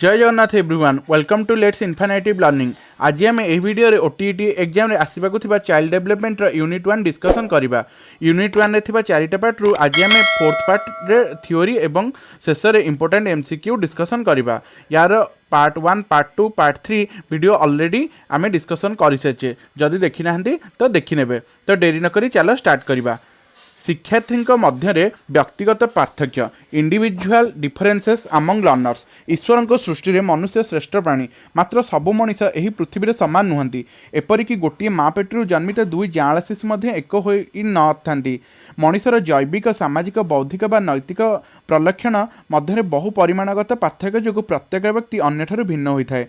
जय Jagannath everyone welcome to let's infinitive learning. आज आम यह वीडियो ओटीईटी एग्जाम आसवाक चाइल्ड डेवलपमेंट यूनिट 1 डिस्कसन करवा। यूनिट 1 रे चारिटा पार्ट रु आज आम फोर्थ पार्ट रे थ्योरी एवं शेष में इंपोर्टेंट एमसीक्यू डिस्कसन करवा। यार part 1 part 2 part 3 video already आम डिस्कसन कर सारी। जदि देखी ना तो देखने तो डेरी नक चलो स्टार्ट करवा। शिक्षार्थी मध्य व्यक्तिगत पार्थक्य इंडिविजुअल डिफरेन्सेस अमंग लर्नर्स। ईश्वर को सृष्टि में मनुष्य श्रेष्ठ प्राणी, मात्र सबु मनीष यही पृथ्वी में सामान नुहति। एपरिक गोटे माँ पेटू जन्मित दुई जाँला शिशु एक हो न था। मनीषर जैविक सामाजिक बौद्धिक व नैतिक प्रलक्षण मध्य बहु परिमाणगत पार्थक्य जो प्रत्येक व्यक्ति अन्य भिन्न होता है।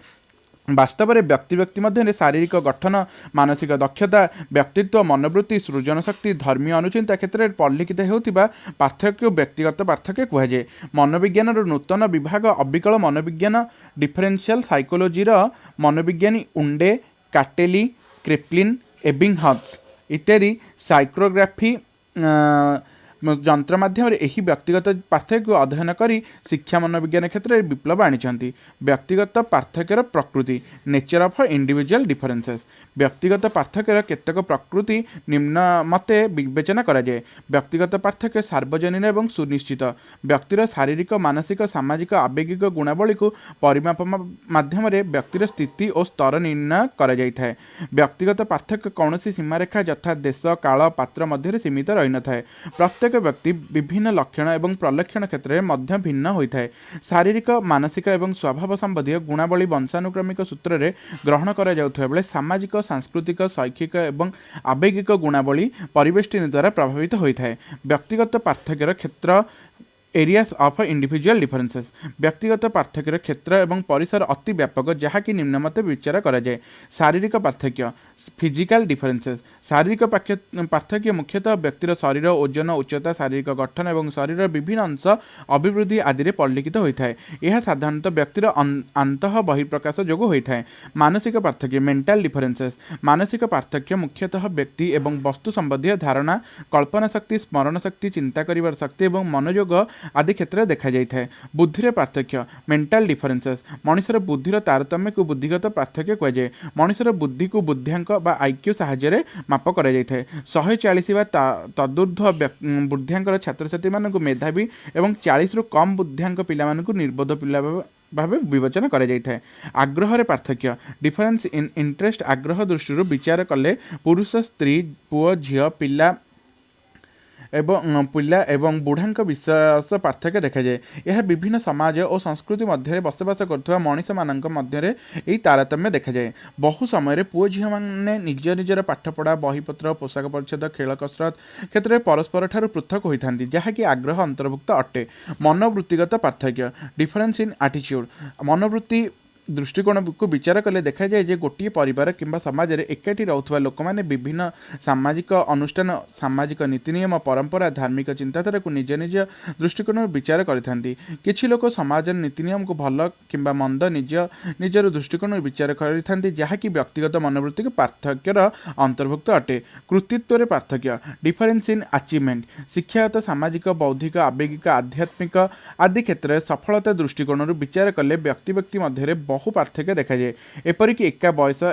वास्तव में व्यक्ति व्यक्ति मध्य शारीरिक गठन, मानसिक दक्षता, व्यक्तित्व, मनोवृत्ति, सृजन शक्ति, धर्मीय अनुचिंता क्षेत्र में परिलक्षित होता पार्थक्य व्यक्तिगत पार्थक्य कहुए। मनोविज्ञान नूतन विभाग अविकल मनोविज्ञान डिफरेन्शियल साइकोलोजी मनोविज्ञानी उंडे, काटेली, क्रेपलिन, एबिंगहस इत्यादि साइक्रोग्राफी यंत्र माध्यम यही व्यक्तिगत पार्थक्य को अध्ययन करी शिक्षा मनोविज्ञान क्षेत्र में विप्लव आनी। व्यक्तिगत पार्थक्यर प्रकृति नेचर ऑफ इंडिविजुअल डिफरेंसेस। व्यक्तिगत पार्थक्यर केतक प्रकृति निम्न मते विवेचना करा जाए। व्यक्तिगत पार्थक्य सार्वजनीन एवं सुनिश्चित। व्यक्तिर शारीरिक, मानसिक, सामाजिक, आवेगिक गुणावली को परिमाप माध्यम व्यक्तिर स्थिति और स्तर निर्णय करा जाए। व्यक्तिगत पार्थक्य कौन सीमारेखा यथा देश, काल, पात्र मध्य सीमित रही न था। प्रत्येक व्यक्ति विभिन्न लक्षण एवं प्रलक्षण क्षेत्र में मध्य भिन्न होता है। शारीरिक, मानसिक एवं स्वभाव संबंधी गुणावली वंशानुक्रमिक सूत्र में ग्रहण करा जाउथबा बेले सामाजिक, सांस्कृतिक, शैक्षिक एवं आवेगिक गुणावली परिवेष्टि द्वारा प्रभावित होता है। व्यक्तिगत पार्थक्यर क्षेत्र एरियाज ऑफ इंडिविजुअल डिफरेंसेस। व्यक्तिगत पार्थक्यर क्षेत्र एवं परिसर अति व्यापक जहाँकि निम्न मते विचार करा जाए। शारीरिक पार्थक्य फिजिकल डिफरेंसेस। शारीरिक पार्थक्य मुख्यतः व्यक्तिर शरीर, ओजन, उच्चता, शारीरिक गठन एवं शरीर विभिन्न अंश अभिवृद्धि आदि में परिलक्षित होता है। यह साधारणतः व्यक्तिर अंतः बहिर्प्रकाश जोग होता है। मानसिक पार्थक्य मेंटल डिफरेंसेस। मानसिक पार्थक्य मुख्यतः व्यक्ति एवं वस्तु संबंधी धारणा, कल्पना शक्ति, स्मरण शक्ति, चिंता करिवार शक्ति एवं मनोयोग आदि क्षेत्र में देखा जाता है। बुद्धिर पार्थक्य मेंटल डिफरेंसेस। मनुष्यर बुद्धिर तारतम्य को बुद्धिगत पार्थक्य कहुए। मनुष्यर बुद्धि को बुद्धियांक आईक्यू साहाय्य माप करा जाय थाए। 140 वा तदूर्ध्व बुद्धियांकर छात्र छात्री मानक मेधावी एवं 40 रु कम बुद्धियांक पिला मानक निर्बोध पिला भाव विवेचना करा जाय थाए। आग्रह पार्थक्य डिफरेंस इन इंटरेस्ट। आग्रह दृष्टि विचार कले पुरुष, स्त्री, पुओ, झील, पिला एवं बुढ़ा विशेष पार्थक्य देखा जाए। यह विभिन्न समाज और संस्कृति मध्य बसवास कर मनीष मान मध्य तारतम्य देखा जाए। बहु समय पुओ झील मैंने निज निजर पाठपढ़ा, बहीपत्र, पोशाक परिच्छेद, खेल, कसरत क्षेत्र में परस्पर ठार पृथक होता जहाँकि आग्रह अंतर्भुक्त अटे। मनोवृत्तिगत पार्थक्य डिफरेंस इन एटीट्यूड। मनोवृत्ति दृष्टिकोण को विचार कले देखा जाए जे गोटे परिवार किंबा समाज में एकाठी रोथुवा लोक माने विभिन्न सामाजिक अनुष्ठान, सामाजिक नीति नियम, परंपरा, धार्मिक चिंताधारा को निज निज दृष्टिकोण विचार करथांती। किछि लोक समाज नीति नियम को भल किंबा मंद निज निजर दृष्टिकोण विचार करथांती जहाँकि व्यक्तिगत मनोवृत्ति के पार्थक्यर अंतर्भुक्त अटे। कृतित्व पार्थक्य डिफरेंस इन अचीवमेंट। शिक्षागत, सामाजिक, बौद्धिक, आवेगिक, आध्यात्मिक आदि क्षेत्र में सफलता दृष्टिकोण विचार कले व्यक्ति व्यक्ति मध्य बहु पार्थक्य देखा जाए। एपरिक एका बयस,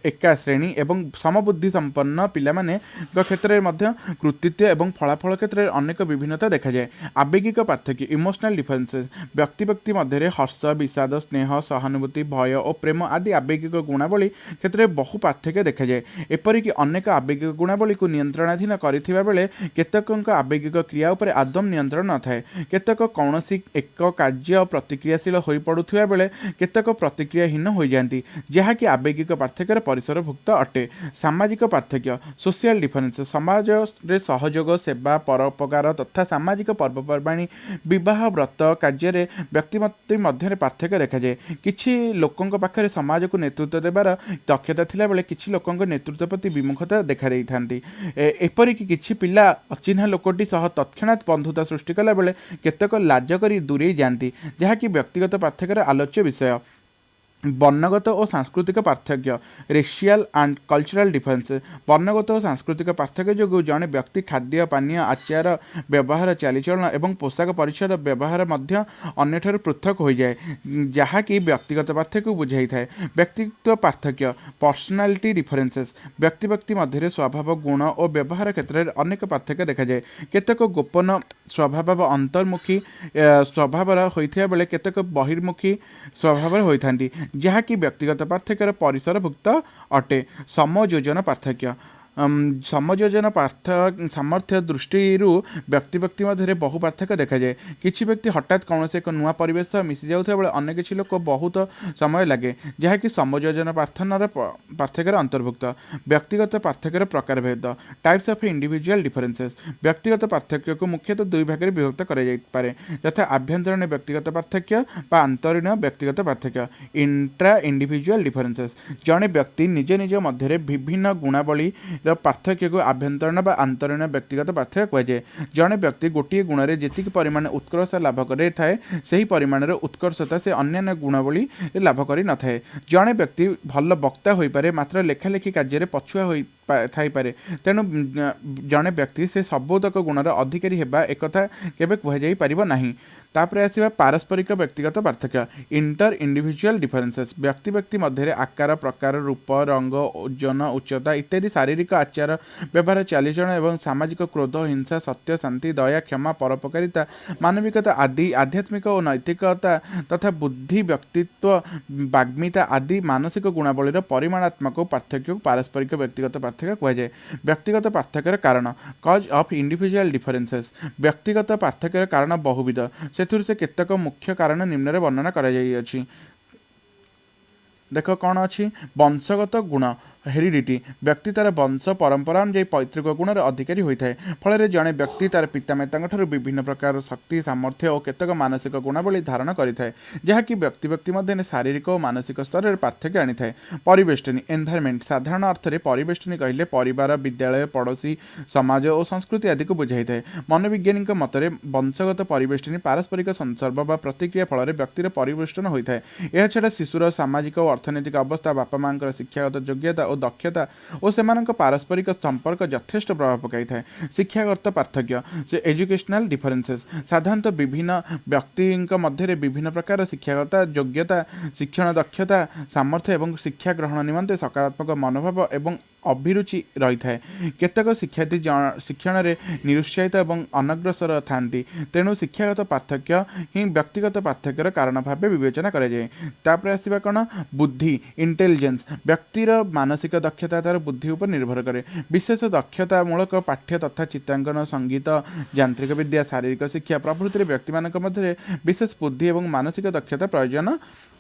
एका श्रेणी एवं समबुद्धि संपन्न पिला माने क्षेत्र में कृतित्व एवं फलाफल क्षेत्र में अनेक विभिन्नता देखा जाए। आवेगिक पार्थक्य इमोशनल डिफरेंसेस। व्यक्ति व्यक्ति मध्य हर्ष, विषाद, स्नेह, सहानुभूति, भय और प्रेम आदि आवेगिक गुणावली क्षेत्र में बहु पार्थक्य देखा जाए। एपरिक अनेक आवेगिक गुणावली को नियंत्रणाधीन करथिबा बेले केतक आवेगिक क्रिया उपर आदम नियंत्रण न थाए। केतक कौनसी एक कार्य प्रतिक्रियाशील हो पड़ुथिबा बेले केतक प्रतिक्रियाहीन हो जाती जहाँकि आवेगिक पार्थक्य परिसरभुक्त अटे। सामाजिक पार्थक्य सोशल डिफरेंस। समाज रे सहयोग, सेवा, परोपकार तथा सामाजिक पर्वपर्वाणी, विवाह, व्रत कार्य व्यक्ति मध्य पार्थक्य देखा जाए। किछि लोकों पाखरे समाज को नेतृत्व देवार दक्षता थिला बेले किछि लोकों नेतृत्व प्रति विमुखता देखा देइथांती। एपरिक किछि पिला अचिन्हा लोकटी सह तत्क्षणात् बंधुता सृष्टि कला बेले केतक लाज करी दूरे जाती जहाँकि व्यक्तिगत पार्थक्यर आलोच्य विषय। ବର୍ଣ୍ଣଗତ ଓ ସାଂସ୍କୃତିକ ପାର୍ଥକ୍ୟ ରେସିଆଲ ଆଣ୍ଡ କଲଚରାଲ ଡିଫରେନ୍ସ ବର୍ଣ୍ଣଗତ ଓ ସାଂସ୍କୃତିକ ପାର୍ଥକ୍ୟ ଯୋଗୁଁ ଜଣେ ବ୍ୟକ୍ତି ଖାଦ୍ୟ ପାନୀୟ ଆଚାର ବ୍ୟବହାର ଚାଲିଚଳନ ଏବଂ ପୋଷାକ ପରିଚ୍ଛଦ ବ୍ୟବହାର ମଧ୍ୟ ଅନ୍ୟଠାରୁ ପୃଥକ ହୋଇଯାଏ ଯାହାକି ବ୍ୟକ୍ତିଗତ ପାର୍ଥକ୍ୟକୁ ବୁଝାଇଥାଏ। ବ୍ୟକ୍ତିତ୍ୱ ପାର୍ଥକ୍ୟ ପର୍ସନାଲିଟି ଡିଫରେନ୍ସେସ୍ ବ୍ୟକ୍ତି ବ୍ୟକ୍ତି ମଧ୍ୟରେ ସ୍ୱଭାବ ଗୁଣ ଓ ବ୍ୟବହାର କ୍ଷେତ୍ରରେ ଅନେକ ପାର୍ଥକ୍ୟ ଦେଖାଯାଏ। କେତେକ ଗୋପନ ସ୍ୱଭାବ ଅନ୍ତର୍ମୁଖୀ ସ୍ୱଭାବର ହୋଇଥିବା ବେଳେ କେତେକ ବହିର୍ମୁଖୀ ସ୍ୱଭାବର ହୋଇଥାନ୍ତି ଯାହାକି ବ୍ୟକ୍ତିଗତ ପାର୍ଥକ୍ୟର ପରିସରଭୁକ୍ତ ଅଟେ। ସମଯୋଜନ ପାର୍ଥକ୍ୟ ସମଯୋଜନ ସାମର୍ଥ୍ୟ ଦୃଷ୍ଟିରୁ ବ୍ୟକ୍ତି ବ୍ୟକ୍ତି ମଧ୍ୟରେ ବହୁ ପାର୍ଥକ୍ୟ ଦେଖାଯାଏ। କିଛି ବ୍ୟକ୍ତି ହଠାତ୍ କୌଣସି ଏକ ନୂଆ ପରିବେଶ ମିଶି ଯାଉଥିବା ବେଳେ ଅନ୍ୟ କିଛି ଲୋକ ବହୁତ ସମୟ ଲାଗେ ଯାହାକି ସମଯୋଜନ ପାର୍ଥକ୍ୟର ଅନ୍ତର୍ଭୁକ୍ତ। ବ୍ୟକ୍ତିଗତ ପାର୍ଥକ୍ୟର ପ୍ରକାରଭେଦ ଟାଇପ୍ସ ଅଫ୍ ଇଣ୍ଡିଭିଜୁଆଲ ଡିଫରେନ୍ସେସ୍ ବ୍ୟକ୍ତିଗତ ପାର୍ଥକ୍ୟକୁ ମୁଖ୍ୟତଃ ଦୁଇ ଭାଗରେ ବିଭକ୍ତ କରାଯାଇପାରେ ଯଥା ଆଭ୍ୟନ୍ତରୀଣ ବ୍ୟକ୍ତିଗତ ପାର୍ଥକ୍ୟ ବା ଆନ୍ତରୀଣ ବ୍ୟକ୍ତିଗତ ପାର୍ଥକ୍ୟ ଇଣ୍ଟ୍ରା ଇଣ୍ଡିଭିଜୁଆଲ ଡିଫରେନ୍ସେସ୍ ଜଣେ ବ୍ୟକ୍ତି ନିଜ ନିଜ ମଧ୍ୟରେ ବିଭିନ୍ନ ଗୁଣାବଳୀ ପାର୍ଥକ୍ୟକୁ ଆଭ୍ୟନ୍ତରୀଣ ବା ଆନ୍ତରୀଣ ବ୍ୟକ୍ତିଗତ ପାର୍ଥକ୍ୟ କୁହାଯାଏ। ଜଣେ ବ୍ୟକ୍ତି ଗୋଟିଏ ଗୁଣରେ ଯେତିକି ପରିମାଣ ଉତ୍କର୍ଷତା ଲାଭ କରିଥାଏ ସେହି ପରିମାଣର ଉତ୍କର୍ଷତା ସେ ଅନ୍ୟାନ୍ୟ ଗୁଣାବଳୀ ଲାଭ କରିନଥାଏ। ଜଣେ ବ୍ୟକ୍ତି ଭଲ ବକ୍ତା ହୋଇପାରେ ମାତ୍ର ଲେଖାଲେଖି କାର୍ଯ୍ୟରେ ପଛୁଆ ଥାଇପାରେ ତେଣୁ ଜଣେ ବ୍ୟକ୍ତି ସେ ସବୁତକ ଗୁଣର ଅଧିକାରୀ ହେବା ଏକଥା କେବେ କୁହାଯାଇ ପାରିବ ନାହିଁ। ତାପରେ ଆସିବା ପାରସ୍ପରିକ ବ୍ୟକ୍ତିଗତ ପାର୍ଥକ୍ୟ ଇଣ୍ଟର ଇଣ୍ଡିଭିଜୁଆଲ ଡିଫରେନ୍ସେସ୍ ବ୍ୟକ୍ତି ବ୍ୟକ୍ତି ମଧ୍ୟରେ ଆକାର ପ୍ରକାର ରୂପ ରଙ୍ଗ ଓଜନ ଉଚ୍ଚତା ଇତ୍ୟାଦି ଶାରୀରିକ ଆଚାର ବ୍ୟବହାର ଚାଲିଚଳନ ଏବଂ ସାମାଜିକ କ୍ରୋଧ ହିଂସା ସତ୍ୟ ଶାନ୍ତି ଦୟା କ୍ଷମା ପରୋପକାରିତା ମାନବିକତା ଆଦି ଆଧ୍ୟାତ୍ମିକ ଓ ନୈତିକତା ତଥା ବୁଦ୍ଧି ବ୍ୟକ୍ତିତ୍ୱ ବାଗ୍ମିତା ଆଦି ମାନସିକ ଗୁଣାବଳୀର ପରିମାଣାତ୍ମକ ପାର୍ଥକ୍ୟକୁ ପାରସ୍ପରିକ ବ୍ୟକ୍ତିଗତ ପାର୍ଥକ୍ୟ କୁହାଯାଏ। ବ୍ୟକ୍ତିଗତ ପାର୍ଥକ୍ୟର କାରଣ କଜ୍ ଅଫ୍ ଇଣ୍ଡିଭିଜୁଆଲ ଡିଫରେନ୍ସେସ୍ ବ୍ୟକ୍ତିଗତ ପାର୍ଥକ୍ୟର କାରଣ ବହୁବିଧ ସେଥିରୁ ସେ କେତେକ ମୁଖ୍ୟ କାରଣ ନିମ୍ନରେ ବର୍ଣ୍ଣନା କରାଯାଇଅଛି। ଦେଖ କ'ଣ ଅଛି ବଂଶଗତ ଗୁଣ ହେରିଡ଼ିଟି ବ୍ୟକ୍ତି ତାର ବଂଶ ପରମ୍ପରା ଅନୁଯାୟୀ ପୈତୃକ ଗୁଣର ଅଧିକାରୀ ହୋଇଥାଏ ଫଳରେ ଜଣେ ବ୍ୟକ୍ତି ତାର ପିତାମାତାଙ୍କଠାରୁ ବିଭିନ୍ନ ପ୍ରକାର ଶକ୍ତି ସାମର୍ଥ୍ୟ ଓ କେତେକ ମାନସିକ ଗୁଣାବଳୀ ଧାରଣ କରିଥାଏ ଯାହାକି ବ୍ୟକ୍ତି ବ୍ୟକ୍ତି ମଧ୍ୟରେ ଶାରୀରିକ ଓ ମାନସିକ ସ୍ତରରେ ପାର୍ଥକ୍ୟ ଆଣିଥାଏ। ପରିବେଷ୍ଟନୀ ଏନ୍ଭାରମେଣ୍ଟ ସାଧାରଣ ଅର୍ଥରେ ପରିବେଷ୍ଟନୀ କହିଲେ ପରିବାର ବିଦ୍ୟାଳୟ ପଡ଼ୋଶୀ ସମାଜ ଓ ସଂସ୍କୃତି ଆଦିକୁ ବୁଝାଇଥାଏ। ମନୋବିଜ୍ଞାନୀଙ୍କ ମତରେ ବଂଶଗତ ପରିବେଷ୍ଟନୀ ପାରସ୍ପରିକ ସଂସର୍ଗ ବା ପ୍ରତିକ୍ରିୟା ଫଳରେ ବ୍ୟକ୍ତିର ପରିବେଷ୍ଟନ ହୋଇଥାଏ। ଏହାଛଡ଼ା ଶିଶୁର ସାମାଜିକ ଓ ଅର୍ଥନୈତିକ ଅବସ୍ଥା ବାପା ମାଙ୍କର ଶିକ୍ଷାଗତ ଯୋଗ୍ୟତା ଓ ଦକ୍ଷତା ଓ ସେମାନଙ୍କ ପାରସ୍ପରିକ ସମ୍ପର୍କ ଯଥେଷ୍ଟ ପ୍ରଭାବ ପକାଇଥାଏ। ଶିକ୍ଷାଗତ ପାର୍ଥକ୍ୟ ସେ ଏଜୁକେଶନାଲ ଡିଫରେନ୍ସେସ୍ ସାଧାରଣତଃ ବିଭିନ୍ନ ବ୍ୟକ୍ତିଙ୍କ ମଧ୍ୟରେ ବିଭିନ୍ନ ପ୍ରକାର ଶିକ୍ଷାଗତ ଯୋଗ୍ୟତା ଶିକ୍ଷଣ ଦକ୍ଷତା ସାମର୍ଥ୍ୟ ଏବଂ ଶିକ୍ଷା ଗ୍ରହଣ ନିମନ୍ତେ ସକାରାତ୍ମକ ମନୋଭାବ ଏବଂ ଅଭିରୁଚି ରହିଥାଏ। କେତେକ ଶିକ୍ଷାର୍ଥୀ ଶିକ୍ଷଣରେ ନିରୁତ୍ସାହିତ ଏବଂ ଅନଗ୍ରସର ଥାନ୍ତି ତେଣୁ ଶିକ୍ଷାଗତ ପାର୍ଥକ୍ୟ ହିଁ ବ୍ୟକ୍ତିଗତ ପାର୍ଥକ୍ୟର କାରଣ ଭାବେ ବିବେଚନା କରାଯାଏ। ତାପରେ ଆସିବା କ'ଣ ବୁଦ୍ଧି ଇଣ୍ଟେଲିଜେନ୍ସ ବ୍ୟକ୍ତିର ମାନସିକ ଦକ୍ଷତା ତାର ବୁଦ୍ଧି ଉପରେ ନିର୍ଭର କରେ। ବିଶେଷ ଦକ୍ଷତାମୂଳକ ପାଠ୍ୟ ତଥା ଚିତ୍ରାଙ୍କନ ସଙ୍ଗୀତ ଯାନ୍ତ୍ରିକ ବିଦ୍ୟା ଶାରୀରିକ ଶିକ୍ଷା ପ୍ରଭୃତିରେ ବ୍ୟକ୍ତିମାନଙ୍କ ମଧ୍ୟରେ ବିଶେଷ ବୁଦ୍ଧି ଏବଂ ମାନସିକ ଦକ୍ଷତା ପ୍ରয়োଜନ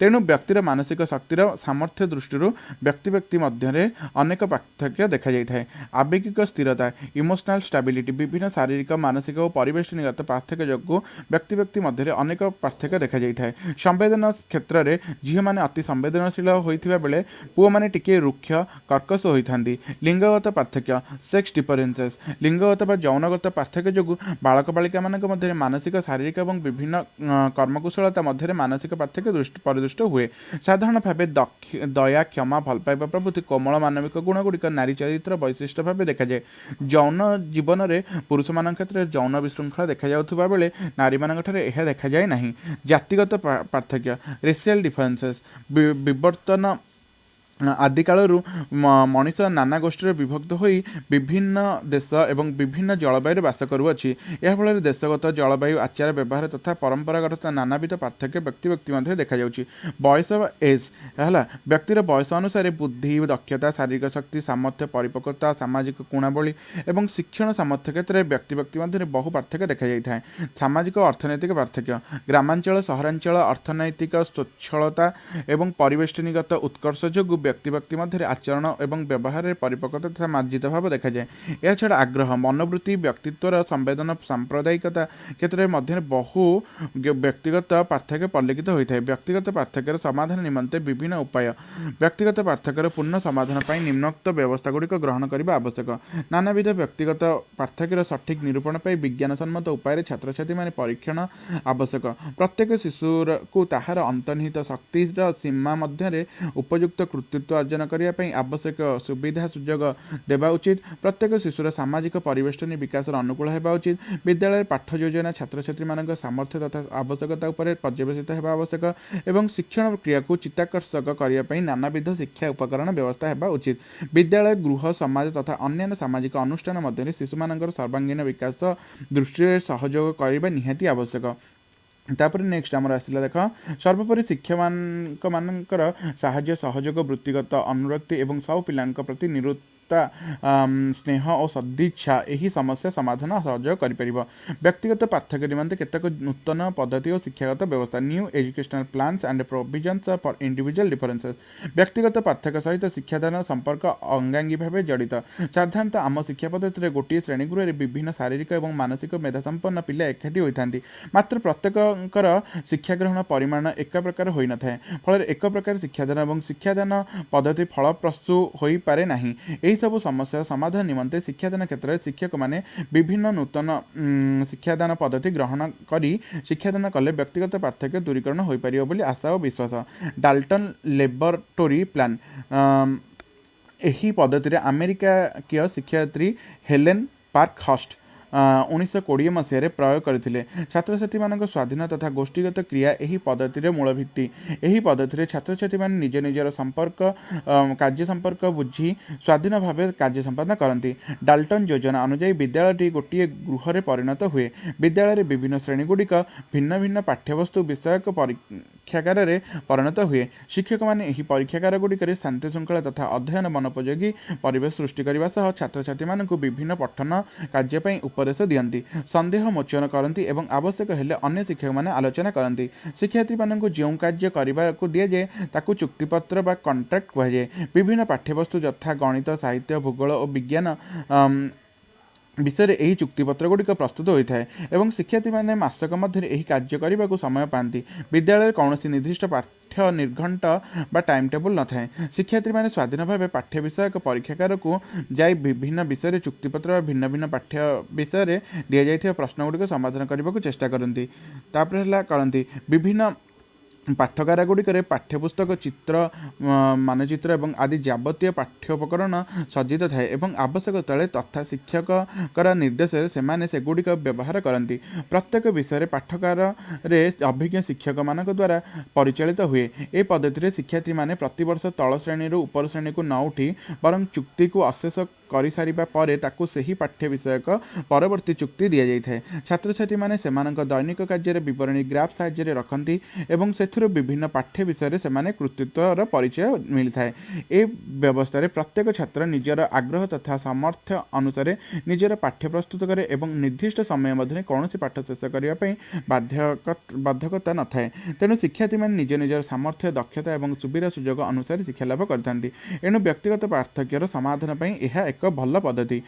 ତେଣୁ ବ୍ୟକ୍ତିର ମାନସିକ ଶକ୍ତିର ସାମର୍ଥ୍ୟ ଦୃଷ୍ଟିରୁ ବ୍ୟକ୍ତି ବ୍ୟକ୍ତି ମଧ୍ୟରେ ଅନେକ ପାର୍ଥକ୍ୟ ଦେଖାଯାଇଥାଏ। ଆବେଗିକ ସ୍ଥିରତା ଇମୋସନାଲ ଷ୍ଟାବିଲିଟି ବିଭିନ୍ନ ଶାରୀରିକ ମାନସିକ ଓ ପରିବେଷ୍ଟନୀଗତ ପାର୍ଥକ୍ୟ ଯୋଗୁଁ ବ୍ୟକ୍ତି ବ୍ୟକ୍ତି ମଧ୍ୟରେ ଅନେକ ପାର୍ଥକ୍ୟ ଦେଖାଯାଇଥାଏ। ସମ୍ବେଦନ କ୍ଷେତ୍ରରେ ଝିଅମାନେ ଅତି ସମ୍ବେଦନଶୀଳ ହୋଇଥିବା ବେଳେ ପୁଅମାନେ ଟିକିଏ ରୁକ୍ଷ କର୍କଶ ହୋଇଥାନ୍ତି। ଲିଙ୍ଗଗତ ପାର୍ଥକ୍ୟ ସେକ୍ସ ଡିଫରେନ୍ସେସ୍ ଲିଙ୍ଗଗତ ବା ଯୌନଗତ ପାର୍ଥକ୍ୟ ଯୋଗୁଁ ବାଳକ ବାଳିକାମାନଙ୍କ ମଧ୍ୟରେ ମାନସିକ ଶାରୀରିକ ଏବଂ ବିଭିନ୍ନ କର୍ମକୁଶଳତା ମଧ୍ୟରେ ମାନସିକ ପାର୍ଥକ୍ୟ ପରିଦୃଷ୍ଟ ହୁଏ। ସାଧାରଣ ଭାବେ ଦୟା କ୍ଷମା ଭଲ ପାଇବା ପ୍ରଭୃତି କୋମଳ ମାନବିକ ଗୁଣଗୁଡ଼ିକ ନାରୀ ଚରିତ୍ର ବୈଶିଷ୍ଟ୍ୟ ଭାବେ ଦେଖାଯାଏ। ଯୌନ ଜୀବନରେ ପୁରୁଷମାନଙ୍କ କ୍ଷେତ୍ରରେ ଯୌନ ବିଶୃଙ୍ଖଳା ଦେଖାଯାଉଥିବା ବେଳେ ନାରୀମାନଙ୍କଠାରେ ଏହା ଦେଖାଯାଏ ନାହିଁ। ଜାତିଗତ ପାର୍ଥକ୍ୟ ରେସିଆଲ ଡିଫରେନ୍ସେସ୍ ବିବର୍ତ୍ତନ ଆଦିକାଳରୁ ମଣିଷ ନାନା ଗୋଷ୍ଠୀରେ ବିଭକ୍ତ ହୋଇ ବିଭିନ୍ନ ଦେଶ ଏବଂ ବିଭିନ୍ନ ଜଳବାୟୁରେ ବାସ କରୁଅଛି। ଏହାଫଳରେ ଦେଶଗତ ଜଳବାୟୁ ଆଚାର ବ୍ୟବହାର ତଥା ପରମ୍ପରାଗତ ନାନାବିଧ ପାର୍ଥକ୍ୟ ବ୍ୟକ୍ତି ବ୍ୟକ୍ତି ମଧ୍ୟରେ ଦେଖାଯାଉଛି। ବୟସ ବା ଏଜ୍ ହେଲା ବ୍ୟକ୍ତିର ବୟସ ଅନୁସାରେ ବୁଦ୍ଧି ଦକ୍ଷତା ଶାରୀରିକ ଶକ୍ତି ସାମର୍ଥ୍ୟ ପରିପକ୍ୱତା ସାମାଜିକ ଗୁଣାବଳୀ ଏବଂ ଶିକ୍ଷଣ ସାମର୍ଥ୍ୟ କ୍ଷେତ୍ରରେ ବ୍ୟକ୍ତି ବ୍ୟକ୍ତି ମଧ୍ୟରେ ବହୁ ପାର୍ଥକ୍ୟ ଦେଖାଯାଇଥାଏ। ସାମାଜିକ ଓ ଅର୍ଥନୈତିକ ପାର୍ଥକ୍ୟ ଗ୍ରାମାଞ୍ଚଳ ସହରାଞ୍ଚଳ ଅର୍ଥନୈତିକ ସ୍ୱଚ୍ଛଳତା ଏବଂ ପରିବେଷ୍ଟନୀଗତ ଉତ୍କର୍ଷ ଯୋଗୁଁ व्यक्ति व्यक्ति मध्य आचरण और व्यवहार परिपक्वता तथा मार्जित भाव देखा जाए। यह छड़ा आग्रह मनोवृत्ति व्यक्तित्वर संवेदन सांप्रदायिकता क्षेत्र में बहु व्यक्तिगत पार्थक्य परिलक्षित होता है। व्यक्तिगत पार्थक्यर समाधान निमंते विभिन्न उपाय व्यक्तिगत पार्थक्यर पूर्ण समाधान पर निम्नोक्त व्यवस्था गुड़िक ग्रहण करने आवश्यक। नानाविध व्यक्तिगत पार्थक्यर सठिक निरूपण पर विज्ञानसम्मत उपाय छात्र छात्री माने परीक्षण आवश्यक। प्रत्येक शिशुर को ताहार अंतर्निहित शक्तिर सीमा मध्य उपयुक्त कृतित्व अर्जन करने आवश्यक सुविधा सुजोग देवा उचित। प्रत्येक शिशुर सामाजिक परिवेश विकास अनुकूल होगा उचित। विद्यालय पाठ योजना छात्र छात्री मान सामर्थ्य तथा आवश्यकता उपर पर्यवेसित होगा आवश्यक एवं शिक्षण क्रिया को चित्ताकर्षक करने नानाविध शिक्षा उपकरण व्यवस्था होगा उचित। विद्यालय गृह समाज तथा अन्य सामाजिक अनुष्ठान मध्य शिशु मान सर्वांगीन विकास दृष्टि सहयोग करने निहाती आवश्यक। तापर नेक्स्ट आमर आसला देख सर्वोपरि शिक्षा मानकर साहाय्य सहयोग वृत्तिगत अनुरक्ति एवं सब पिला प्रति निरुत्ता स्नेह और सदिच्छा यही समस्या समाधान सहयोग कर। व्यक्तिगत पार्थक्य निमंते केतक नूतन पद्धति और शिक्षागत व्यवस्था new educational plans and provisions for individual differences. व्यक्तिगत पार्थक्य सहित शिक्षादान संपर्क अंगांगी भाव जड़ित। साधारणतः आम शिक्षा पद्धति गोटे श्रेणीगृह विभिन्न शारीरिक और मानसिक मेधासंपन्न पिला एकाठी होता मात्र प्रत्येक शिक्षा ग्रहण परिमाण एक प्रकार हो न था फल एक प्रकार शिक्षादान और शिक्षादान पद्धति फलप्रसू हो पारे ना। यही सब समस्या समाधान निमंते शिक्षादान क्षेत्र में शिक्षक माने विभिन्न नूतन शिक्षादान पद्धति ग्रहण करी शिक्षादान कले व्यक्तिगत पार्थक्य दूरीकरण हो पार बोली आशा और विश्वास। डाल्टन लेबोरेटरी प्लान यही पद्धति अमेरिका शिक्षायत्री हेलेन पार्कहर्स्ट 1920 मसीह प्रयोग करथिले। छात्र छात्री मान स्वाधीन तथा गोष्ठीगत क्रिया यही पद्धतिर मूल भित्ति। यही पद्धतिर छात्र छात्री मान निज निजर संपर्क कार्य संपर्क बुझी स्वाधीन भाव कार्य संपादन करती। डाल्टन योजना अनुसार विद्यालयटी गोटे गृह परिणत हुए। विद्यालय विभिन्न श्रेणीगुड़िक भिन्न भिन्न पाठ्यवस्तु विषयक परीक्षागार परिणत हुए। शिक्षक मैंने यही परीक्षागार गुड़िक शांति श्रृंखला तथा अध्ययन मनोपयोगी परिवेश सृष्टि करने सह छात्र छात्री मानक विभिन्न पठन कार्य उपदेश दियंती संदेह मोचन करती एवं आवश्यक हेले अन्य शिक्षक माने आलोचना करती। शिक्षार्थी मानक जो कार्य करने को दि जाए ताकू चुक्तिपत्र बा कॉन्ट्रैक्ट कह जाए। विभिन्न पाठ्यवस्तु यथा गणित साहित्य भूगोल और विज्ञान विषय में यही चुक्तिपत्र गुड़िक प्रस्तुत होता है एवं शिक्षार्थी मैंने मासक मध्य यही कार्य करने को समय पाती। विद्यालय कौन निर्दिष्ट पाठ्य निर्घंट बा टाइम टेबुल न था। शिक्षार्थी मैंने स्वाधीन भाव पाठ्य विषयक परीक्षागार को जाई विभिन्न विषय में चुक्तिपत्र भिन्न भिन्न पाठ्य विषय में दि जाइथिबा प्रश्न गुड़िक समाधान करने को चेष्टा करती। करती विभिन्न पाठगार गुड़िक पाठ्यपुस्तक चित्र मानचित्र एवं आदि जावतीय पाठ्योपकरण सज्जित थाए एवं आवश्यक स्थले तथा शिक्षक निर्देश से गुड़िक व्यवहार करती। प्रत्येक विषय पाठगार अभिज्ञ शिक्षक मान द्वारा परिचालित हुए। ए पद्धति शिक्षार्थी माने प्रतिवर्ष तल श्रेणी उपर श्रेणी को न उठी बरं चुक्ति को अशेष कर सारिबा परे ताकू सही पाठ्य विषयक परवर्ती चुक्ति दि जाइए। छात्र छात्री माने सेमानक दैनिक कार्य विवरणी ग्राफ साहाय्य रखती एवं से विभिन्न पाठ्य विषय से कृतित्वर परिचय मिलता है। ए व्यवस्था प्रत्येक छात्र निजर आग्रह तथा सामर्थ्य अनुसार निजर पाठ्य प्रस्तुत करे एवं निर्दिष्ट समय मध्य कौन पाठ शेष करने बाध्यकता न थाए। तेणु शिक्षार्थी मैंने निज निजर सामर्थ्य दक्षता और सुविधा सुजोग अनुसार शिक्षा लाभ करते। एणु व्यक्तिगत पार्थक्यर समाधान पर यह एक भल पद्धति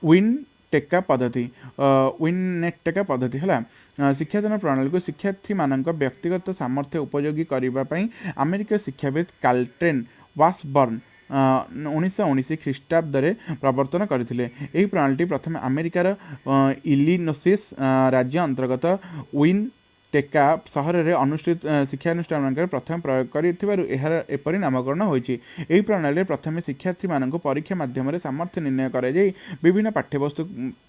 विन टेका पद्धति विन टेका पद्धति है। शिक्षादान प्रणाली को शिक्षार्थी मानक व्यक्तिगत सामर्थ्य उपयोगी करने अमेरिका शिक्षाविद कार्लटन वाशबर्न 1919 ख्रीष्टाब्द प्रवर्तन करथिले। एही प्रणाली प्रथम अमेरिकार इलिनोइस राज्य अंतर्गत विन टेका सहर में अनुष्ठित शिक्षानुष्ठान प्रथम प्रयोग कर नामकरण होती। यही प्रणाली प्रथम शिक्षार्थी मानक परीक्षा माध्यम सामर्थ्य निर्णय कर विभिन्न पाठ्यवस्तु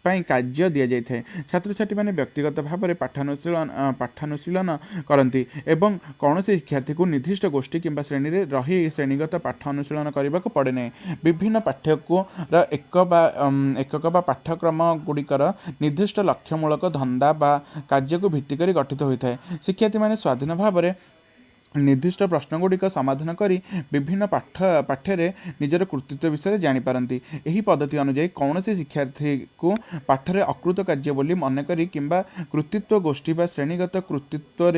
कार्य दि जाए। छात्र छात्री मैंने व्यक्तिगत भाव में पाठानुशीलन करती एवं कौन शिक्षार्थी को निर्दिष्ट गोष्ठी किंबा श्रेणी में रही श्रेणीगत पाठ अनुशीलन करने को पड़े ना। विभिन्न पाठ्यक एकक बा पाठ्यक्रम गुड़िकर निर्दिष्ट लक्ष्यमूलक धंदा बा कार्य को भित्तिक गठित होता है। शिक्षार्थी मैंने स्वाधीन भाव में निर्दिष्ट प्रश्नगुड़िक समाधान करी विभिन्न पाठ्य निजर कृतित्व विषय जानीपारती। यही पद्धति अनुଯାयी कौन शिक्षार्थी को पाठरे अकृत कार्य बोली मन करी किंबा कृतित्व गोष्ठी बा श्रेणीगत कृतित्व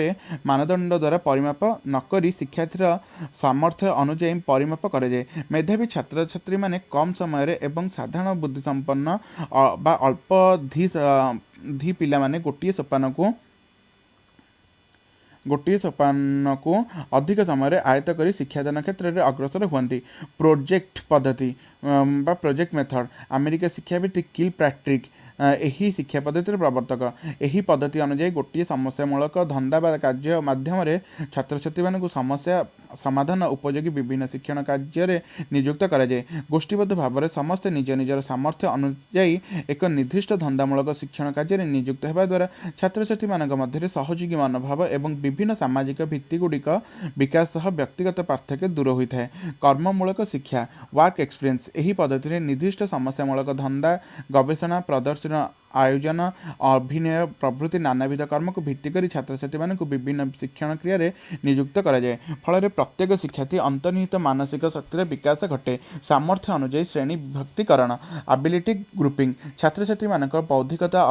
मानदंड द्वारा परिमाप नकरी शिक्षार्थीर सामर्थ्य अनुଯାयी परिमाप कराए। मेधावी छात्र छात्री माने कम समय एवं साधारण बुद्धिसंपन्न बा अल्पधी पिला माने गोटे सोपान को अधिक समय आयत्त कर शिक्षादान क्षेत्र में अग्रसर हुए। प्रोजेक्ट पद्धति बा प्रोजेक्ट मेथड अमेरिका शिक्षाविद किल पैट्रिक यही शिक्षा पद्धति प्रवर्तक। यही पद्धति अनुଯାयी गोटे समस्यामूलक धंदा बा कार्य माध्यम छात्र छात्री मानक समस्या समाधान उपयोगी विभिन्न शिक्षण कार्य नियुक्त कराए। गोष्ठीबद्ध भाव में समस्ते निज निजर सामर्थ्य अनुଯାयी एक निर्दिष्ट धंदामूलक शिक्षण कार्य नियुक्त होगा द्वारा छात्र छात्री मानक मध्य सहयोगी मनोभाव एवं विभिन्न सामाजिक भित्तिगुड़िक विकास सह व्यक्तिगत पार्थक्य दूर होता है। कर्ममूलक शिक्षा वर्क एक्सपीरियंस यही पद्धति निर्दिष्ट समस्यामूलक धंदा गवेषणा प्रदर्शन आयोजन अभिनय प्रभृति नानाविध कर्म को भित्ति कर छात्र छात्री मानक विभिन्न शिक्षण क्रिया नियुक्त कराए। फल प्रत्येक शिक्षार्थी अंतर्निहित मानसिक शक्तिर विकास घटे। सामर्थ्य अनुଯାयी श्रेणी विभक्तिकरण एबिलिटी ग्रुपिंग छात्र छात्री मानक बौद्धिकता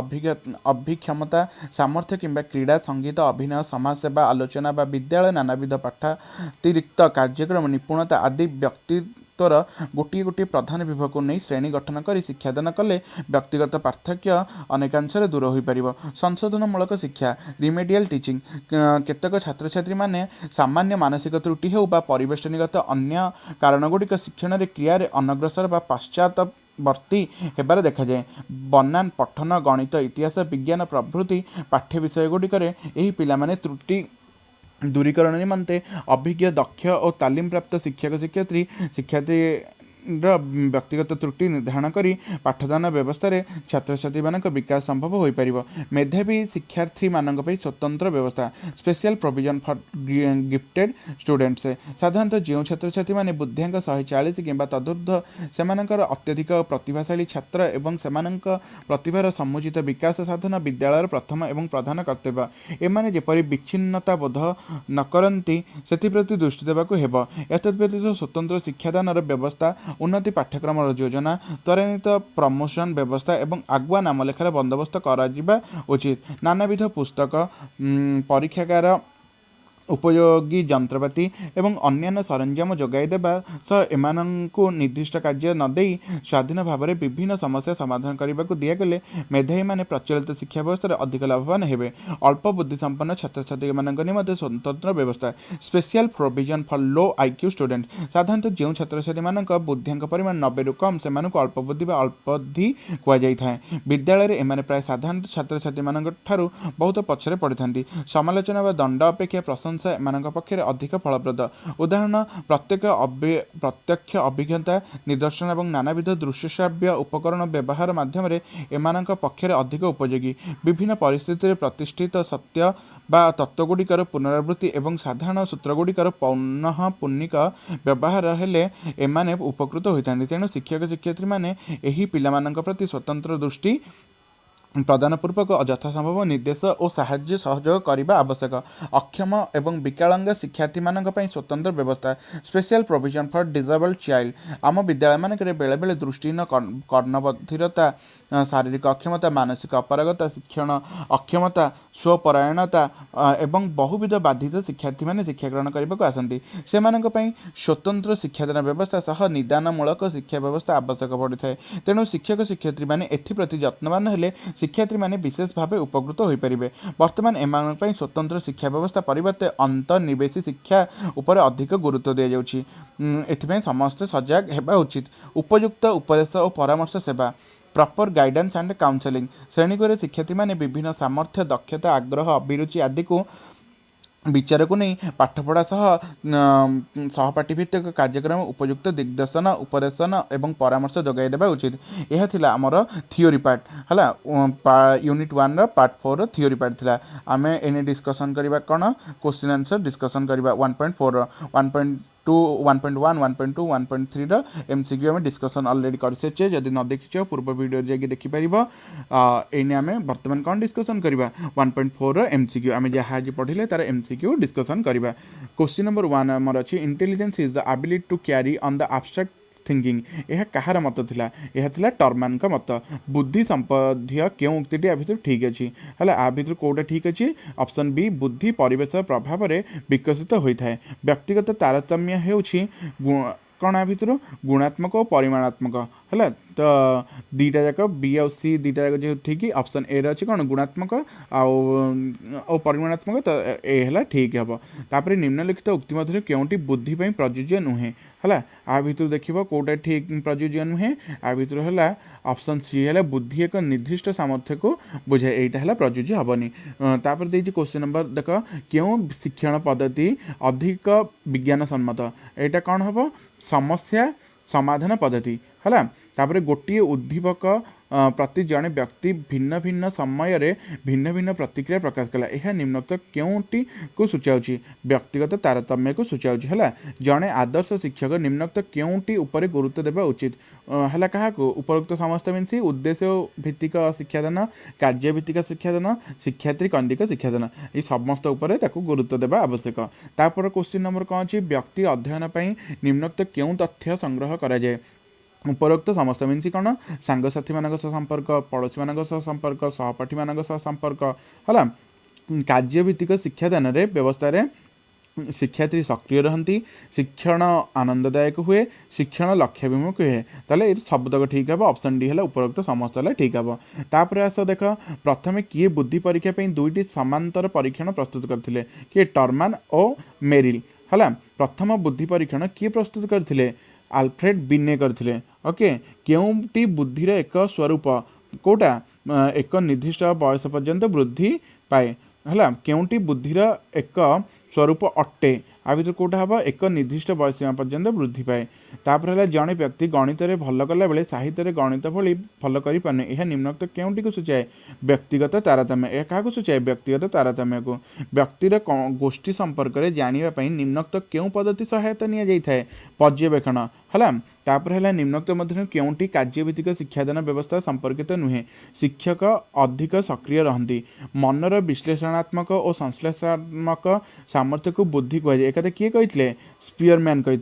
अभिक्षमता सामर्थ्य किंबा क्रीड़ा संगीत अभिनय समाजसेवा आलोचना बा विद्यालय नानाविध पाठातिरिक्त कार्यक्रम निपुणता आदि व्यक्ति गोटे गोटे प्रधान विभाग को नहीं श्रेणी गठन कर शिक्षादान कले व्यक्तिगत पार्थक्य अनेकांश दूर हो पार। संशोधनमूलक शिक्षा रिमेडियल टीचिंग केतक छात्र छात्री माने सामान्य मानसिक त्रुटि हो बा परिवेशनीगत अन्य कारणगुड़िक शिक्षण क्रिया अनग्रसर बा पश्चातवर्ती हेबार देखा जाए। बनान पठन गणित इतिहास विज्ञान प्रभृति पाठ्य विषय गुड़िकर यही पिलामाने त्रुटि दूरीकरण निमंते अभिज्ञ दक्ष और तालीम प्राप्त शिक्षक शिक्षार्थी व्यक्तिगत त्रुटि निर्धारण करी पाठदान व्यवस्था रे छात्र छात्री मानक विकास संभव हो पार। मेधावी शिक्षार्थी मानक पई स्वतंत्र व्यवस्था special provision for gifted students साधारणतः जो छात्र छात्री माने बुद्धियांक 140 किंबा तदूर्ध्व सेमानकर अत्यधिक प्रतिभाशाली छात्र एवं सेमानक प्रतिभार समुचित विकास साधन विद्यालय प्रथम एवं प्रधान कर्तव्य। एमाने जेपरि विच्छिन्नता बोध न करती से प्रति दृष्टि देवाक हेब। एतद्व्यतीत स्वतंत्र शिक्षादान व्यवस्था उन्नति पाठ्यक्रम योजना त्वरान्वित प्रमोशन व्यवस्था एवं आगुआ नामलेखार बंदोबस्त करा उचित। नानाविध पुस्तक परीक्षागार उपयोगी जंत्रपाति एवं अन्यान्य सरंजाम जोगाई देवा सह एमानंकु निर्दिष्ट कार्य न देई स्वाधीन भाव में विभिन्न समस्या समाधान करने को दिगले मेधावी माने प्रचलित शिक्षा व्यवस्था अधिक लाभवान हेबे। अल्प बुद्धि संपन्न छात्र छात्री निमंते स्वतंत्र व्यवस्था special provision for low IQ student साधारणतः जो छात्र छात्री मानक बुद्धियांक परिमाण 90 रु कम से अल्प बुद्धि व अल्पधी कहुए। विद्यालय एमाने प्राय साधारण छात्र छात्री मानक ठारू बहुत पछरे पड़िथांती। समालोचना व दंड अपेक्षा प्रशंसा एमानक पक्षरे अधिक फलप्रद। उदाहरण प्रत्यक्ष अभिज्ञता निदर्शन और नानाविध दृश्यश्राव्य उपकरण व्यवहार माध्यम एमानक पक्षरे अधिक उपयोगी। विभिन्न परिस्थिति प्रतिष्ठित सत्य बा तत्वगुड़िकर पुनरावृत्ति एवं साधारण सूत्रगुड़िकर पौनःपुनिक व्यवहार हेले एमाने उपकृत होइथांती। तेणु शिक्षक शिक्षयित्री माने एही पिलामानक प्रति स्वतंत्र दृष्टि प्रदान पूर्वक यथासंभव निर्देश और साहाय्य सहयोग करने आवश्यक। अक्षम एवं विकलांग शिक्षार्थी मानक पई स्वतंत्र व्यवस्था special provision for disabled child आम विद्यालय मानक बेले बेले दृष्टिहीन कर्णबधिरता शारीरिक अक्षमता मानसिक अपरागता शिक्षण अक्षमता स्वपरायणता एवं बहुविध बाधित शिक्षार्थी माने शिक्षा ग्रहण करने को आसती। से स्वतंत्र शिक्षादान व्यवस्था सह निदानमूलक शिक्षा व्यवस्था आवश्यक पड़ता है। तेणु शिक्षक शिक्षयित्री माने एथिप्रति यत्नवान हेले शिक्षार्थी माने विशेष भाव उपकृत हो पारे। वर्तमान एमान पई स्वतंत्र शिक्षा व्यवस्था परिवर्ते अंतर्निवेशी शिक्षा उपर अधिक गुरुत्व दि जाउछि। एथिपई समस्त सजग हेबा उचित। उपयुक्त उपदेश और परामर्श सेवा प्रॉपर गाइडेंस एंड काउंसलिंग श्रेणीगुरे शिक्षार्थी माने विभिन्न सामर्थ्य दक्षता आग्रह अभिरुचि आदि को विचार को नहीं पाठपढ़ा सह सहपाठी भित्तिक कार्यक्रम उपयुक्त दिग्दर्शन उपदेशन एवं परामर्श जोगाई देवा उचित। यह थिला हमर थियोरी पार्ट हला यूनिट 1 रो पार्ट 4 रो थियोरी पार्ट थिला। आमे एने डिस्कशन करबा कोन क्वेश्चन आंसर डिस्कशन करबा 1.4 रो टू 1.1 1.2 1.3 रो एमसीक्यू आम डिस्कसन ऑलरेडी कर सारिछे जदि न देखिछ पूर्व वीडियो जाके देखि परिबो। एने आम वर्तमान कौन डिस्कसन करबा 1.4 रो एमसीक्यू आम जहाँ आज पढ़िले तार एमसीक्यू डिस्कसन करबा। क्वेश्चन नंबर 1 हमर अछि intelligence is the ability to carry on the abstract thinking. यह कहार मत थिला यह थिला टर्मान का मत। बुद्धि संबंधी केउ उक्तिटी आ भितर ठीक अछि हला आ भितर कोटा ठीक अछि ऑप्शन बी बुद्धि परिवेश प्रभाव रे विकसित होइथाय। व्यक्तिगत तारतम्य हेउछि कौन आ भितर गुणात्मक और परिमाणात्मक है तो दीटा जाक बी आ सी दीटा जाक जो ठीक ऑप्शन ए अच्छे कौन गुणात्मक आउ परिमाणात्मक तो ए है ठीक हे। तापर निम्नलिखित उक्ति मध्य केउंटी बुद्धि प्रযোज्य नुहे है आ भितर देखिबो कोटा ठीक प्रযোज्य नुहे आ भितर है ऑप्शन सी है बुद्धि एक निर्दिष्ट सामर्थ्य को बुझाए एटा है प्रযোज्य हेनी। तापर देछि क्वेश्चन नंबर देख क्यों शिक्षण पद्धति अधिक विज्ञान सम्मत एटा कौन हम समस्या समाधान पद्धति है। तापर गोटे उद्दीपक प्रति जड़े व्यक्ति भिन्न भिन्न समय रे भिन्न भिन्न प्रतिक्रिया प्रकाश कला यह निम्नोक्त क्योंटी को सूचाऊँगी व्यक्तिगत तारतम्य को सूचाऊँगी है। जड़े आदर्श शिक्षक निम्नोक्त क्योंटी उपर गुरुत्व देवा उचित है क्या उपरोक्त समस्त मीनस उद्देश्य भित्तिक शिक्षादान कार्यभित्तिक शिक्षादान शिक्षात्री कंदिक शिक्षादान ये समस्त उपर गुरुत्व देवा आवश्यक। तापर क्वेश्चन नंबर कौन अच्छी व्यक्ति अध्ययन निम्नोक्त क्यों तथ्य संग्रह करा जाए उपरोक्त समस्त मीनस कौन सांगसाथी मान संपर्क पड़ोशी मान संपर्क सहपाठी मान संपर्क है। कार्यभित्तिक शिक्षादान व्यवस्था शिक्षार्थी सक्रिय रहती शिक्षण आनंददायक हुए शिक्षण लक्ष्यभिमुख हुए ताले ये सबतक ठीक है ऑप्शन डी है उपरोक्त समस्त है ठीक है। तापर आस देख प्रथम किए बुद्धि परीक्षा दुईटी समांतर परीक्षण प्रस्तुत करते किए टर्मान और मेरिल है। प्रथम बुद्धि परीक्षण किए प्रस्तुत करते आल्फ्रेड बिने करथिले ओके केउंटी बुद्धिर एक स्वरूप कोटा एक निर्दिष्ट बयस पर्यंत वृद्धि पाए है केउंटी बुद्धिर एक स्वरूप अट्टे आ भर कौटा हम एक निर्दिष्ट बयस सीमा पर्यंत वृद्धि पाए। तापर है जड़े व्यक्ति गणित में भल कला बेले साहित्य गणित भली भल करें यह निम्नोक्त क्योंटी को सूचाए व्यक्तिगत तारतम्य यह क्या सूचाए व्यक्तिगत तारतम्य को। व्यक्तिर गोष्ठी संपर्क में जानापी निम्नोक्त क्यों पद्धति सहायता नि जाए पर्यवेक्षण है। तापर है निम्नोक्त मध्य क्योंटी कार्यभित्तिक शिक्षादान व्यवस्था संपर्कित नुहे शिक्षक अधिक सक्रिय रहती मनर विश्लेषणात्मक और संश्लेषणात्मक सामर्थ्य को बुद्धि कहुए एक किए कही स्पीयरमैन कही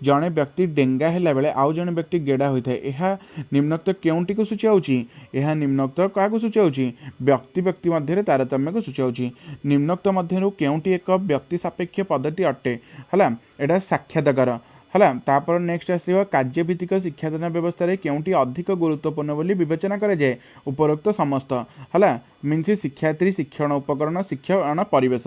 जड़े व्यक्ति डेंगा है बेले आउ जड़े व्यक्ति गेड़ा होता है यह निम्नोक्त क्योंटी को सूचाऊँगी यह निम्नोक्त क्या सूचाऊँगी व्यक्ति व्यक्ति मध्य तारतम्य को सूचाऊँगी। निम्नोक्त मध्य क्योंटी एक व्यक्ति सापेक्ष पद्धति अटे है यहाँ साक्षात्कार है। तापर नेक्स्ट आसो कार्यभित्तिक शिक्षादान व्यवस्था क्योंटी अधिक गुरुत्वपूर्ण बोली विवेचना करा जाए उपरोक्त समस्त है मीनस शिक्षार्थी शिक्षण उपकरण शिक्षण परिवेश।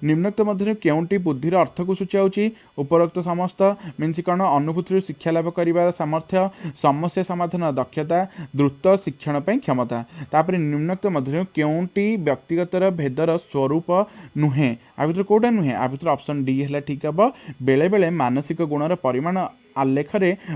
निम्नोक्त मध्य क्योंटी बुद्धिर अर्थ को सूचाऊँगी उपरोक्त समस्त मीनस कौन अनुभूति शिक्षा लाभ कर सामर्थ्य समस्या समाधान दक्षता द्रुत शिक्षण क्षमता। तापर निम्नोक्त मध्य क्योंटी व्यक्तिगत भेदर स्वरूप नुहे आ भर कौटा नुहे आ भर ऑप्शन डी है ठीक हम बेले बेले मानसिक गुणर परिमाण आलेख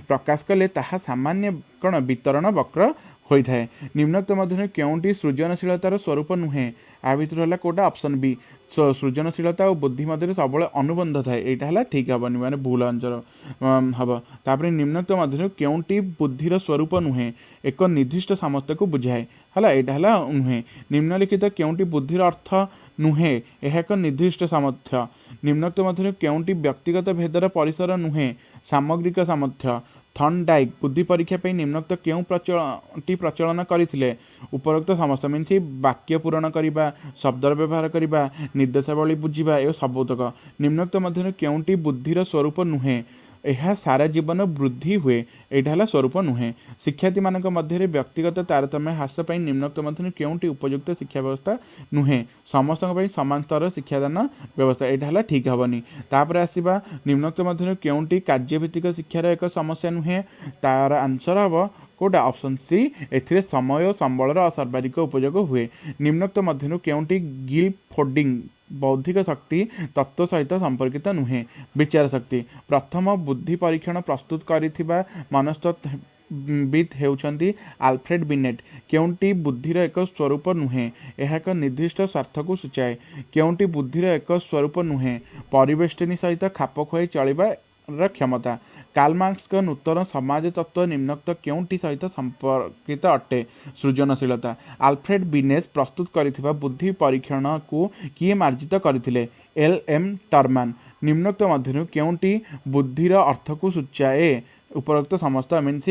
प्रकाश कले ताहा सामान्य कौन वितरण वक्र होता है। निम्नोक्त मध्य क्योंटी सृजनशीलतार स्वरूप नुहे आ भर है कौटा ऑप्शन बी सृजनशीलता और बुद्धि मध्य सब अनुबंध थाए यहाँ है ठीक हेनी माने भूल आंसर हम। तापर निम्नोक्त मध्य क्योंटी बुद्धिर स्वरूप नुहे एक निर्दिष्ट सामर्थ्य को बुझाए है यहाँ है नुहे निम्नलिखित क्योंटी बुद्धिर अर्थ नुहे यह एक निर्दिष्ट सामर्थ्य। निम्नोक्त मध्य क्योंटी व्यक्तिगत भेदर परिसर नुहे सामग्रिक सामर्थ्य। थर्नडाइक बुद्धि परीक्षा निम्नोक्त क्यों प्रचलन करते उपरोक्त समस्त मीन वाक्य पूरण करने शब्दर व्यवहार करने निर्देशावली बुझा ए सबुतक। निम्नोक्त मध्य क्योंटी बुद्धिर स्वरूप नुहे यह सारा जीवन वृद्धि हुए यहाँ है स्वरूप नुहे। शिक्षार्थी मान मध्य व्यक्तिगत तारतम्य ह्रास निम्नोक्त मध्य क्योंटी उपयुक्त शिक्षा व्यवस्था नुहे समस्त समान स्तर शिक्षादान व्यवस्था यहाँ है ठीक हेनी। तापर आसवा निम्नोक्त मध्य क्योंटी कार्यभित्तिक शिक्षार एक समस्या नुहे तार आंसर हम कौटा ऑप्शन सी ए समय और संबलर सर्वाधिक उपयोग हुए। निम्नोक्त मध्य क्योंटी गिल फोर्डिंग बौद्धिक शक्ति तत्व सहित संपर्कित नुहे विचार शक्ति। प्रथम बुद्धि परीक्षण प्रस्तुत करिथिबा मनस्तत्वविद हेउछंती आल्फ्रेड बिनेट क्योंटी बुद्धिर एक स्वरूप नुहे यह एक निर्दिष्ट स्वार्थ को सूचाए। क्योंटी बुद्धिर एक स्वरूप नुहे परिवेष्टनी सहित खाप खुआई चलिबा क्षमता। कार्ल मार्क्स नूतन समाज तत्व निम्नोक्त केउंटी सहित संपर्कित अटे? सृजनशीलता। आल्फ्रेड बिनेस प्रस्तुत करिथिबा बुद्धि परीक्षण को किए मार्जित करथिले? L M टर्मान। निम्नोक्त मध्यरु केउंटी बुद्धिर अर्थ को सूचाए? उपरोक्त समस्त मीन्स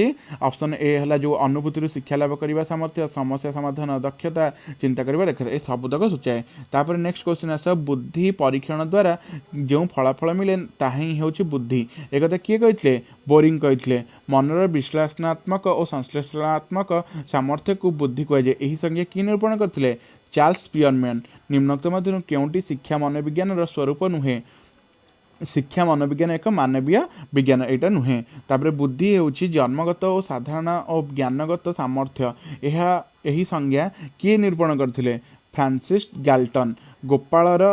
ऑप्शन ए है जो अनुभूति शिक्षा लाभ करने सामर्थ्य समस्या समाधान दक्षता चिंता करने दक्षता ये सबुतक सूचाए। तापर नेक्स्ट क्वेश्चन आस बुद्धि परीक्षण द्वारा जो फलाफल मिले ताही होची बुद्धि एक कथा किए कहते बोरिंग कहते मनर विश्लेषणात्मक और संश्लेषणात्मक सामर्थ्य को बुद्धि कहुए यही संज्ञा किए निरूपण करते चार्ल्स पियरमैन। निम्नोक्त मध्य केउंटी शिक्षा मनोविज्ञान स्वरूप नुहे? शिक्षा मनोविज्ञान एक मानवीय विज्ञान यहाँ नुहे। तापर बुद्धि होची जन्मगत और साधारण और ज्ञानगत सामर्थ्य यही संज्ञा किए निरूपण करथिले? Francis Galton. गोपालर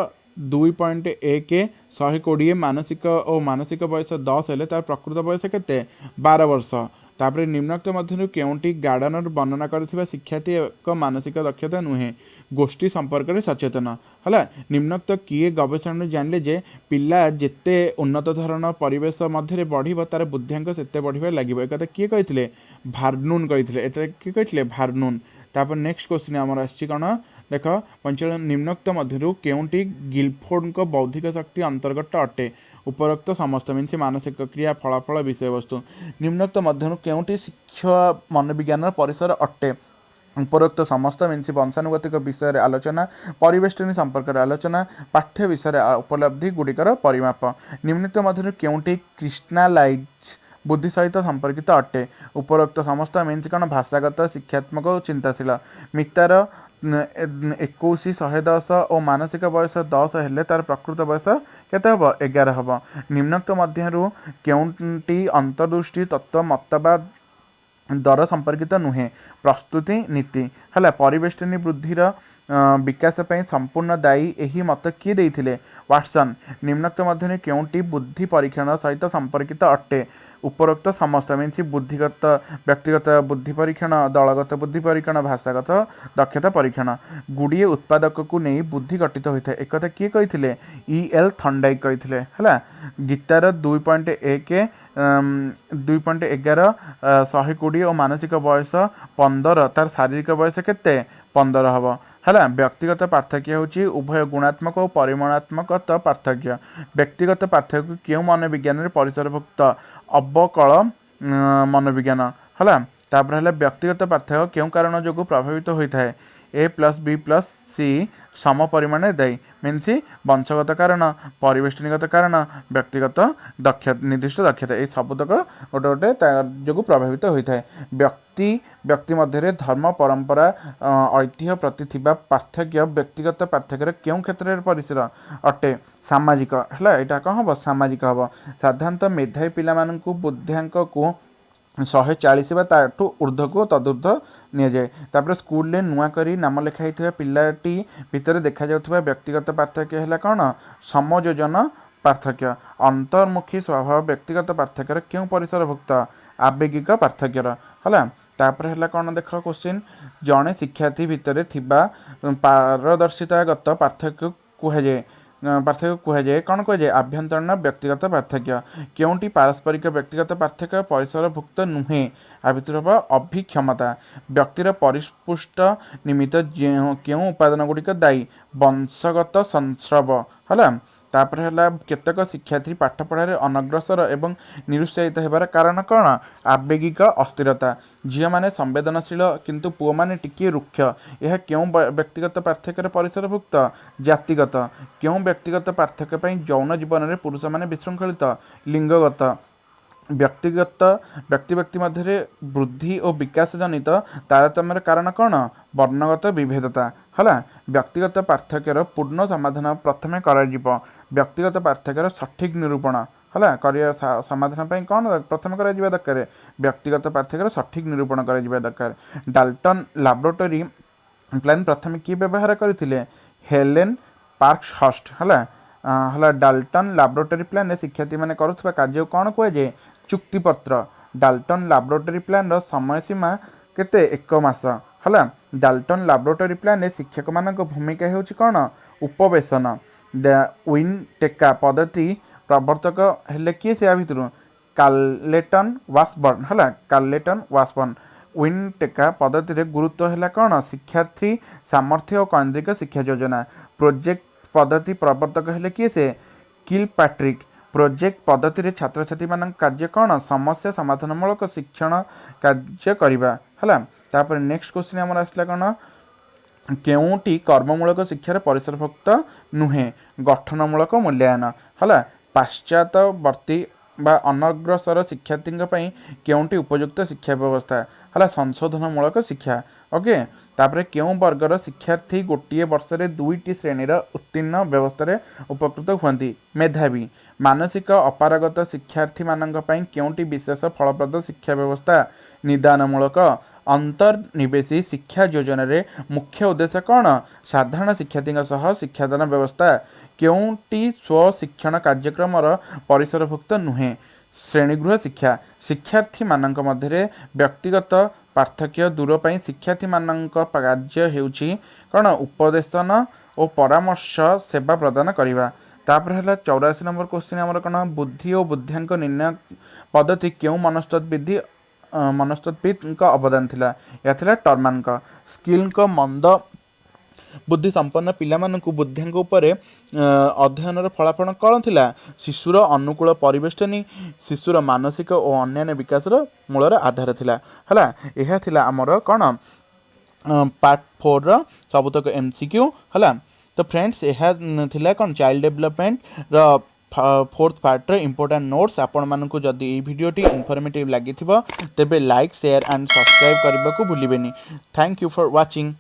2.1 120 मानसिक और मानसिक बयस 10 हेले तार प्रकृत बयस केते 12 वर्ष। तापर निम्नोक्त मध्य केउंटी गार्डनर वर्णना करथिबा शिक्षार्थी एक मानसिक दक्षता नुहे? गोष्ठी संपर्क में सचेतन है। निम्नोक्त किए गवेषणा जानले जे पिला जेते उन्नत धरण परिवेश मध्य बढ़ तार बुद्धियांक सेते बढ़िबार लागिबो एक कथा किए कहथिले? भार्नून कहथिले। एटा किए कहथिले? भार्नून। तापर नेक्स्ट क्वेश्चन आमर आछि कोन देख पंचम निम्नोक्त मध्यरु केउंटी गिलफोर्ड को बौद्धिक शक्ति अंतर्गत अटे? उपरोक्त समस्त मीन्स मानसिक क्रिया फलाफल विषय वस्तु। निम्नोक्त मध्यरु केउंटी शिक्षा मनोविज्ञान परिसर अटे? उपरोक्त समस्त मीन्स वंशानुगतिक विषय आलोचना परिवेष्टनी संपर्क आलोचना पाठ्य विषय उपलब्धि गुड़िकर परिमाप। निम्नलिखित मध्य केउंटी क्रिस्टलाइज बुद्धि सहित संपर्कित अटे? उपरोक्त समस्त मीन्स कौन भाषागत शिक्षात्मक और चिंताशील। मितार 21 110 और मानसिक बयस 10 हेले तार प्रकृत बयस केते हबो? 11 हबो। निम्नोक्त मध्यरु केउंटी अंतर्दृष्टि तत्व मतवाद दर संपर्कित नुहे? प्रस्तुति नीति है। परिवेष्टनी बुद्धिर विकास ପାଇଁ संपूर्ण दायी यही मत किए देइथिले? वाटसन। निम्नोक्त मध्य केउंटी बुद्धि परीक्षण सहित संपर्कित अटे? उपरोक्त समस्त मीन्स बुद्धिगत व्यक्तिगत बुद्धि परीक्षण दलगत बुद्धि परीक्षण भाषागत दक्षता परीक्षण। गुड़िए उत्पादक को नहीं बुद्धि गठित होता है एक कथा किए कहथिले? E.L. थर्नडाइक कहथिले है। गीतार 2.1 2.11 120 और मानसिक बयस 15 तार शारीरिक बयस केते 15 हम है। व्यक्तिगत पार्थक्य होची उभय गुणात्मक और परिमाणात्मक पार्थक्य। व्यक्तिगत पार्थक्य क्यों मनोविज्ञान परिसरभुक्त? अवकल मनोविज्ञान है। तापर है व्यक्तिगत पार्थक्य क्यों कारण जो प्रभावित होता है? A+B+C सम परिमाण दायी मीन्स वंशगत कारण परिवेष्टनीगत कारण व्यक्तिगत दक्षता निर्दिष्ट दक्षता ये सबुतक गोटे गोटे जो प्रभावित होता है। व्यक्ति मध्य धर्म परंपरा ऐतिह्य प्रति थिबा पार्थक्य व्यक्तिगत पार्थक्य क्यों क्षेत्र में परिसर अटे? सामाजिक है। यहाँ कौन हम? सामाजिक हम। साधारणतः मेधावी पिलामानंकु बुद्ध्यांक को 140 ताठू ऊर्ध्व को तदूर्ध्व नियाजाए। तापर स्कूल में नुआ करी नाम लिखाई पिलाटी भितर देखा जाउथबा व्यक्तिगत पार्थक्य है कौन? समयोजन पार्थक्य। अंतर्मुखी स्वभाव व्यक्तिगत पार्थक्य क्यों परिसरभुक्त? आवेगिक पार्थक्यर है। तापर है कौन देख क्वेश्चन जड़े शिक्षार्थी भितर थिबा पारदर्शितागत पार्थक्य कहुए कौन कहुए? आभ्यंतरण व्यक्तिगत पार्थक्य। क्योंटी पारस्परिक व्यक्तिगत पार्थक्य परिसरभुक्त नुहे? आ भितर हम अभिक्षमता। व्यक्तिर परिपुष्ट निमित्त क्यों उपादान गुड़िक दायी? वंशगत संस्रव है। तापर है केतक शिक्षार्थी पाठ पढ़ारे अनग्रसर एवं निरुत्साहित होबार कारण कौन? आवेगिक अस्थिरता। झील मैंने संवेदनशील किंतु पुओ मैंने टिके रुक्ष यह क्यों व्यक्तिगत पार्थक्य परिसरभुक्त? जातिगत। क्यों व्यक्तिगत पार्थक्य यौन जीवन में पुरुष मैंने विशृंखलित? लिंगगत। व्यक्ति मध्य वृद्धि और विकास जनित तारतम्यर कारण कौन? वर्णगत विभेदता है। व्यक्तिगत पार्थक्यर पूर्ण समाधान प्रथम कर व्यक्तिगत पार्थक्यर सठिक निरूपण है समाधान पर कौन प्रथम कर दरकार? व्यक्तिगत पार्थक्यर सठिक निरूपण कर दरकार। डाल्टन लैबोरेटरी प्लान प्रथम किए व्यवहार करते? हेलेन पार्क्सहर्स्ट है। डाल्टन लैबोरेटरी प्लान शिक्षार्थी मैंने करुवा कार्य कौन कहुए? चुक्तिपत्र। डाल्टन लैबोरेटरी प्लान समय सीमा केते 1 मास है। डाल्टन लैबोरेटरी प्लान शिक्षक मान भूमिका होची कौन? उपवेशन। विन टेका पद्धति प्रवर्तक हेले किए से भितर कार्लेटन वाशबर्न है कार्लेटन वाशबर्न विनटेका पद्धति रे गुरुत्व है कौन शिक्षार्थी सामर्थ्य और केन्द्रिक शिक्षा योजना प्रोजेक्ट पद्धति प्रवर्तक हेले किए से किलपैट्रिक प्रोजेक्ट पद्धति रे छात्र छात्री मान कार्य कौन समस्या समाधानमूलक शिक्षण कार्य करवा है तापर नेक्स्ट क्वेश्चन आमर आसला कौन केउटी कर्ममूलक शिक्षार परिसरभुक्त नुहे गठनमूलक मूल्यांकन है पाश्चात्यवर्ती बा अनग्रसर शिक्षार्थी केउटी उपयुक्त शिक्षा व्यवस्था है संशोधनमूलक शिक्षा ओके तापर केउं वर्गर शिक्षार्थी गोटे वर्ष रे दुईटी श्रेणीर उत्तीर्ण व्यवस्था उपकृत हुअन्ति मेधावी मानसिक अपारगत शिक्षार्थी मानक पई केउंटी विशेष फलप्रद शिक्षा व्यवस्था निदानमूलक अंतर्निवेशी शिक्षा योजना रे मुख्य उद्देश्य कौन साधारण शिक्षार्थी सह शिक्षादान व्यवस्था केउंटी स्वशिक्षण कार्यक्रम परिसरभुक्त नुहे श्रेणीगृह शिक्षा शिक्षार्थी मानक मध्य व्यक्तिगत पार्थक्य दूर पर शिक्षार्थी मानक कार्य हेउछि कौन उपदेशन और परामर्श सेवा प्रदान करवा तापर है 84 नंबर क्वेश्चन आमर कौन बुद्धि और बुद्धियांक निर्णय पद्धति क्यों मनस्तत्विद अवदान थिला या थिला टर्मान स्किल मंद बुद्धि संपन्न पिला मानकु बुद्धियांक उपरे अध्ययन फलाफल कौन थिला शिशुर अनुकूल परिवेष्टनी शिशुर मानसिक और अन्य विकास मूलर आधार थिला हला यह थिला आमर कौन पार्ट 4 रो सबतक एमसीक्यू हला तो फ्रेंड्स यह थिला कौन चाइल्ड डेवलपमेंट रो फोर्थ पार्ट इंपोर्टेंट नोट्स आपण मानकु जदि ई वीडियोटी इनफॉर्मेटिव लागि थिबो तेबे लाइक शेयर एंड सब्सक्राइब करबा को भूलिबेनी थैंक यू फॉर वाचिंग।